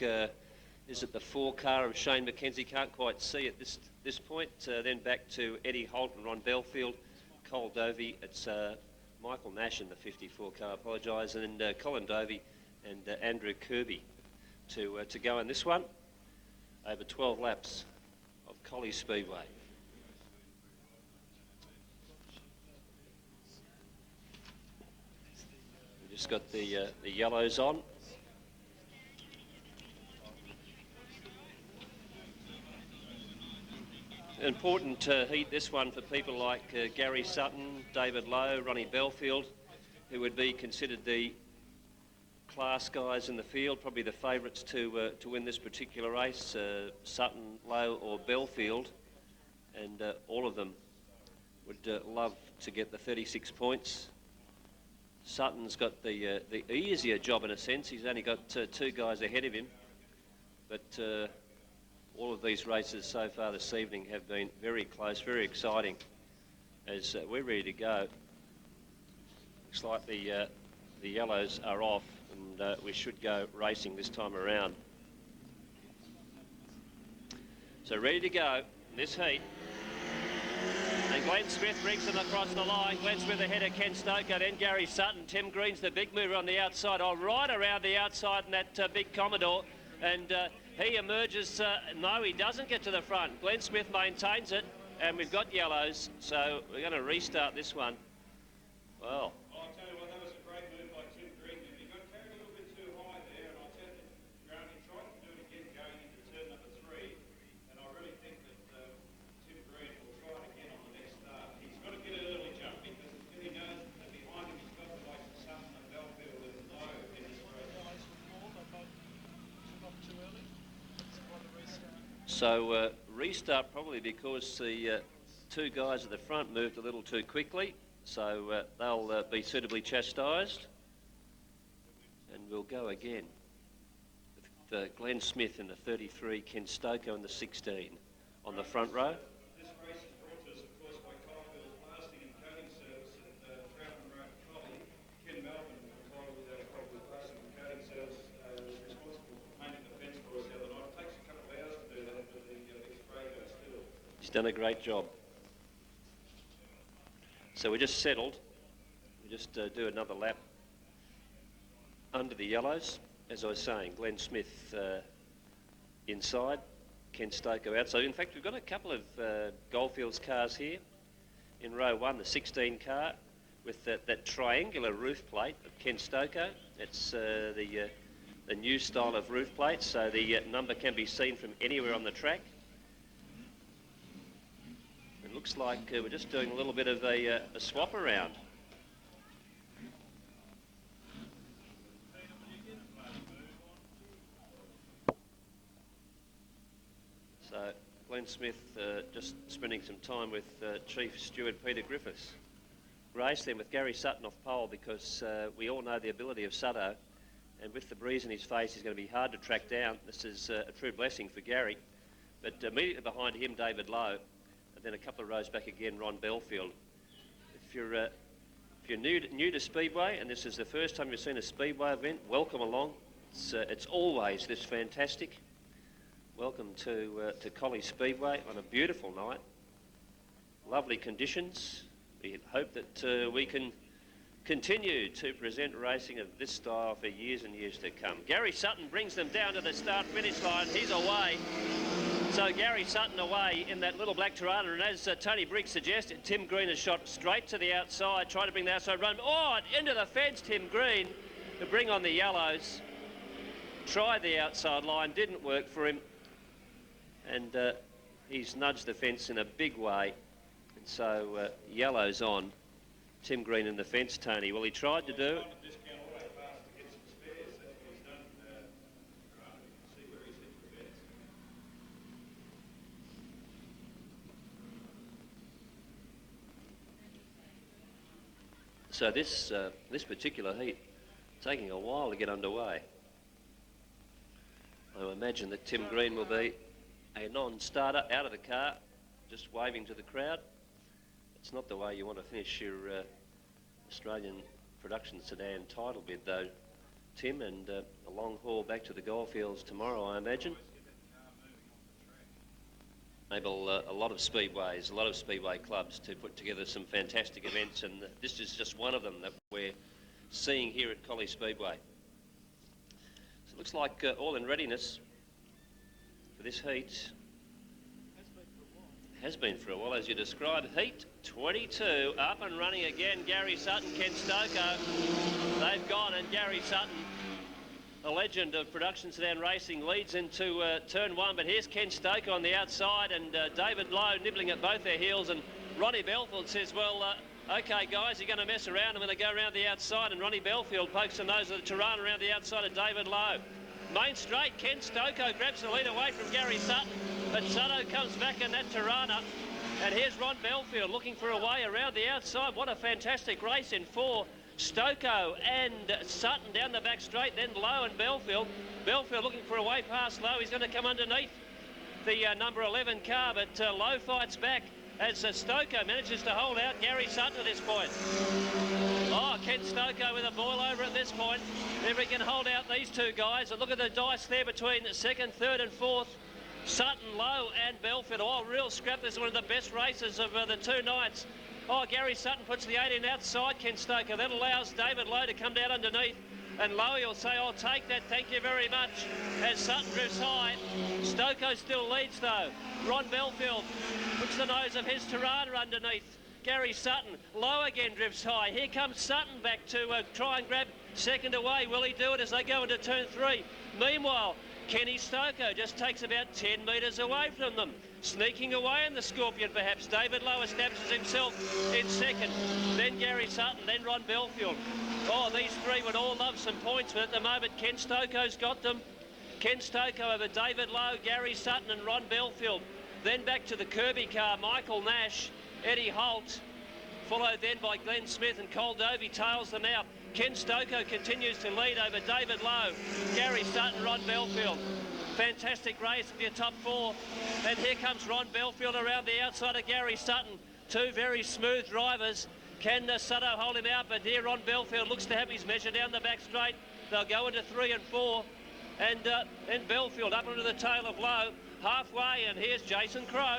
is it the 4 car of Shane McKenzie? Can't quite see at this point. Then back to Eddie Holt and Ron Belfield, Cole Dovey. It's Michael Nash in the 54 car, apologise, and Colin Dovey and Andrew Kirby to go in this one over 12 laps of Collie Speedway. We've just got the yellows on. An important heat, this one, for people like Gary Sutton, David Lowe, Ronnie Belfield, who would be considered the class guys in the field, probably the favourites to win this particular race, Sutton, Lowe or Belfield, and all of them would love to get the 36 points. Sutton's got the easier job in a sense. He's only got 2 guys ahead of him, but all of these races so far this evening have been very close, very exciting. As we're ready to go, looks like the yellows are off, and we should go racing this time around. So ready to go in this heat. And Glenn Smith brings them across the line. Glenn Smith ahead of Ken Stoker, then Gary Sutton. Tim Green's the big mover on the outside, right around the outside in that big Commodore. And he emerges, no, he doesn't get to the front. Glenn Smith maintains it, and we've got yellows, so we're going to restart this one. Well. I'll tell you what, that was a great move by Tim Green. He got carried a little bit too high there, and I'll tell you, Graham, he tried to do it again going into turn number 3, and I really think that Tim Green will try it again on the next start. He's got to get an early jump, because he knows that behind him he's got the likes of Sutton and Belfield and Lowe in this race. So restart probably because the 2 guys at the front moved a little too quickly, so they'll be suitably chastised, and we'll go again with Glenn Smith in the 33, Ken Stoker in the 16 on the front row. This race is brought to us, of course, by Coalfield Blasting and Coating Service at Troutman Road, Collie. Ken Melbourne, Collie with our Coalfield Blasting and Coating Service, was responsible for painting the fence for us the other night. It takes a couple of hours to do that with the big spray gun still. He's done a great job. So we just settled. We just do another lap under the yellows. As I was saying, Glenn Smith inside, Ken Stoker out. So in fact, we've got a couple of Goldfields cars here. In row 1, the 16 car with that triangular roof plate of Ken Stoker. It's the new style of roof plate, so the number can be seen from anywhere on the track. It looks like we're just doing a little bit of a swap around. So Glenn Smith just spending some time with Chief Steward Peter Griffiths. Race then with Gary Sutton off pole, because we all know the ability of Sutto, and with the breeze in his face he's going to be hard to track down. This is a true blessing for Gary. But immediately behind him, David Lowe, and then a couple of rows back again, Ron Belfield. If you're new to Speedway and this is the first time you've seen a Speedway event, welcome along. It's always this fantastic. Welcome to Collie Speedway on a beautiful night. Lovely conditions. We hope that we can continue to present racing of this style for years and years to come. Gary Sutton brings them down to the start-finish line. He's away. So Gary Sutton away in that little black Toronto, and as Tony Briggs suggested, Tim Green has shot straight to the outside, tried to bring the outside run. Oh, into the fence, Tim Green, to bring on the yellows. Tried the outside line, didn't work for him, and he's nudged the fence in a big way. And so yellows on. Tim Green in the fence, Tony. Well, he tried to do it. So this particular heat taking a while to get underway. I imagine that Tim Green will be a non-starter out of the car, just waving to the crowd. It's not the way you want to finish your Australian production Sedan title bid, though, Tim, and a long haul back to the goldfields tomorrow, I imagine. Enable a lot of speedways, a lot of speedway clubs to put together some fantastic events, and this is just one of them that we're seeing here at Collie Speedway. So it looks like all in readiness for this heat. Has been for a while, as you described. Heat 22, up and running again. Gary Sutton, Ken Stoko. They've gone, and Gary Sutton, a legend of production sedan racing, leads into turn one. But here's Ken Stoko on the outside, and David Lowe nibbling at both their heels. And Ronnie Belfield says, well, OK, guys, you're going to mess around. I'm going to go around the outside. And Ronnie Belfield pokes the nose of the Tirana around the outside of David Lowe. Main straight, Ken Stoko grabs the lead away from Gary Sutton, but Sutto comes back in that Tirana. And here's Ron Belfield looking for a way around the outside. What a fantastic race in four. Stoko and Sutton down the back straight, then Lowe and Belfield. Belfield looking for a way past Lowe. He's going to come underneath the number 11 car, but Lowe fights back as Stoko manages to hold out Gary Sutton at this point. Oh, Ken Stoko with a boil over at this point. If he can hold out these two guys, and look at the dice there between second, third and fourth. Sutton, Lowe and Belfield. Oh, real scrap. This is one of the best races of the two nights. Oh, Gary Sutton puts the 18 outside Ken Stoko. That allows David Lowe to come down underneath. And Lowe will say, I'll take that, thank you very much. As Sutton drifts high. Stoko still leads though. Ron Belfield puts the nose of his Tirana underneath Gary Sutton. Lowe again drifts high. Here comes Sutton back to try and grab second away. Will he do it as they go into turn three? Meanwhile, Kenny Stoko just takes about 10 metres away from them. Sneaking away in the Scorpion perhaps. David Lowe establishes himself in second. Then Gary Sutton, then Ron Belfield. Oh, these three would all love some points, but at the moment Ken Stoko's got them. Ken Stoko over David Lowe, Gary Sutton and Ron Belfield. Then back to the Kirby car, Michael Nash, Eddie Holt, followed then by Glenn Smith, and Cole Dovey tails them out. Ken Stoko continues to lead over David Lowe, Gary Sutton, Ron Belfield. Fantastic race for your top four. And here comes Ron Belfield around the outside of Gary Sutton. Two very smooth drivers. Can Sutto hold him out? But here Ron Belfield looks to have his measure down the back straight. They'll go into 3 and 4. And then Belfield up into the tail of Lowe. Halfway, and here's Jason Crow.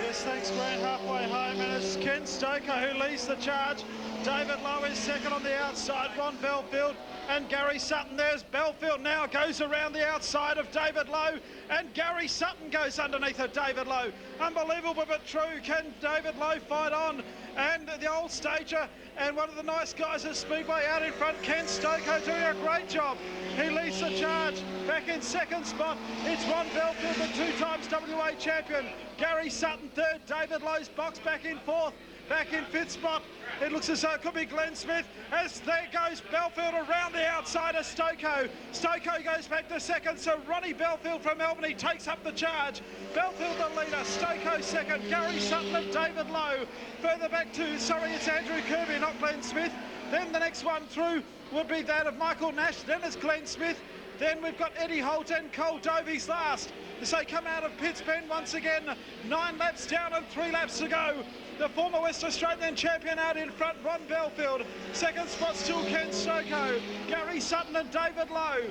Yes, thanks, Grant. Halfway home, and it's Ken Stoko who leads the charge. David Lowe is second on the outside. Ron Belfield and Gary Sutton. There's Belfield now, goes around the outside of David Lowe, and Gary Sutton goes underneath of David Lowe. Unbelievable but true. Can David Lowe fight on? And the old stager and one of the nice guys at Speedway out in front, Ken Stoko, doing a great job. He leads the charge. Back in second spot, it's Ron Belfield, the 2 times WA champion. Gary Sutton third. David Lowe's box back in fourth. Back in fifth spot, it looks as though it could be Glenn Smith, as there goes Belfield around the outside of Stoko. Stoko goes back to second, so Ronnie Belfield from Albany takes up the charge. Belfield the leader, Stoko second, Gary Sutton and David Lowe. Further back to, it's Andrew Kirby, not Glenn Smith. Then the next one through would be that of Michael Nash, then it's Glenn Smith. Then we've got Eddie Holt and Cole Dovey's last. As they come out of Pitts Bend once again, 9 laps down and 3 laps to go. The former West Australian champion out in front, Ron Belfield. Second spot still Ken Stoko, Gary Sutton and David Lowe.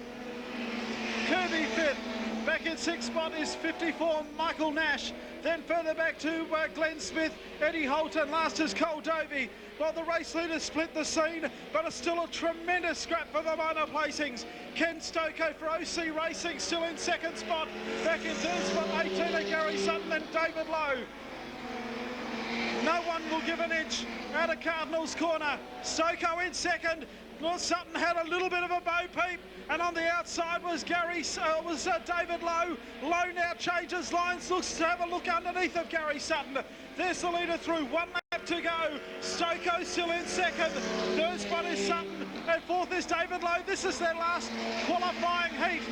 Kirby fifth. Back in sixth spot is 54, Michael Nash. Then further back to Glenn Smith, Eddie Holt, and last is Cole Dovey. Well, the race leaders split the scene, but it's still a tremendous scrap for the minor placings. Ken Stoko for OC Racing still in second spot. Back in third spot, 18 are Gary Sutton and David Lowe. No one will give an inch out of Cardinals Corner. Stoko in second. North Sutton had a little bit of a bo peep, and on the outside was David Lowe. Lowe now changes lines, looks to have a look underneath of Gary Sutton. There's the leader through, 1 lap to go. Stoko still in second. Third spot is Sutton, and fourth is David Lowe. This is their last qualifying heat.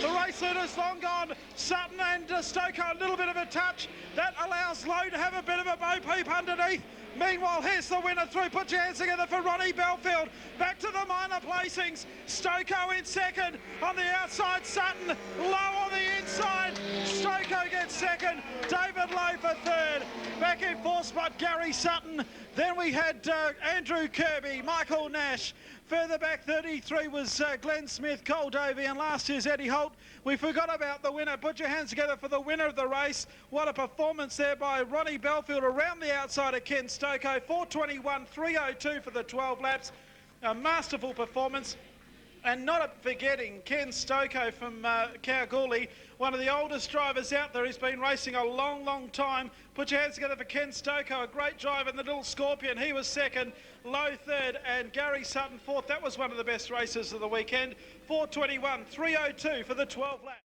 The race leader's long gone. Sutton and Stoko a little bit of a touch. That allows Lowe to have a bit of a bo peep underneath. Meanwhile, here's the winner through. Put your hands together for Ronnie Belfield. Back to the minor placings. Stoko in second. On the outside, Sutton. Lowe on the inside. Stoko gets second. David Lowe for third. Back in fourth spot, Gary Sutton. Then we had Andrew Kirby, Michael Nash. Further back, 33 was Glenn Smith, Cole Davey, and last year's Eddie Holt. We forgot about the winner. Put your hands together for the winner of the race. What a performance there by Ronnie Belfield around the outside of Ken Stoko. 4:21.302 for the 12 laps. A masterful performance. And not forgetting Ken Stoko from Kalgoorlie, one of the oldest drivers out there. He's been racing a long, long time. Put your hands together for Ken Stoko, a great driver in the Little Scorpion. He was second, Low third, and Gary Sutton fourth. That was one of the best races of the weekend. 4:21.302 for the 12 laps.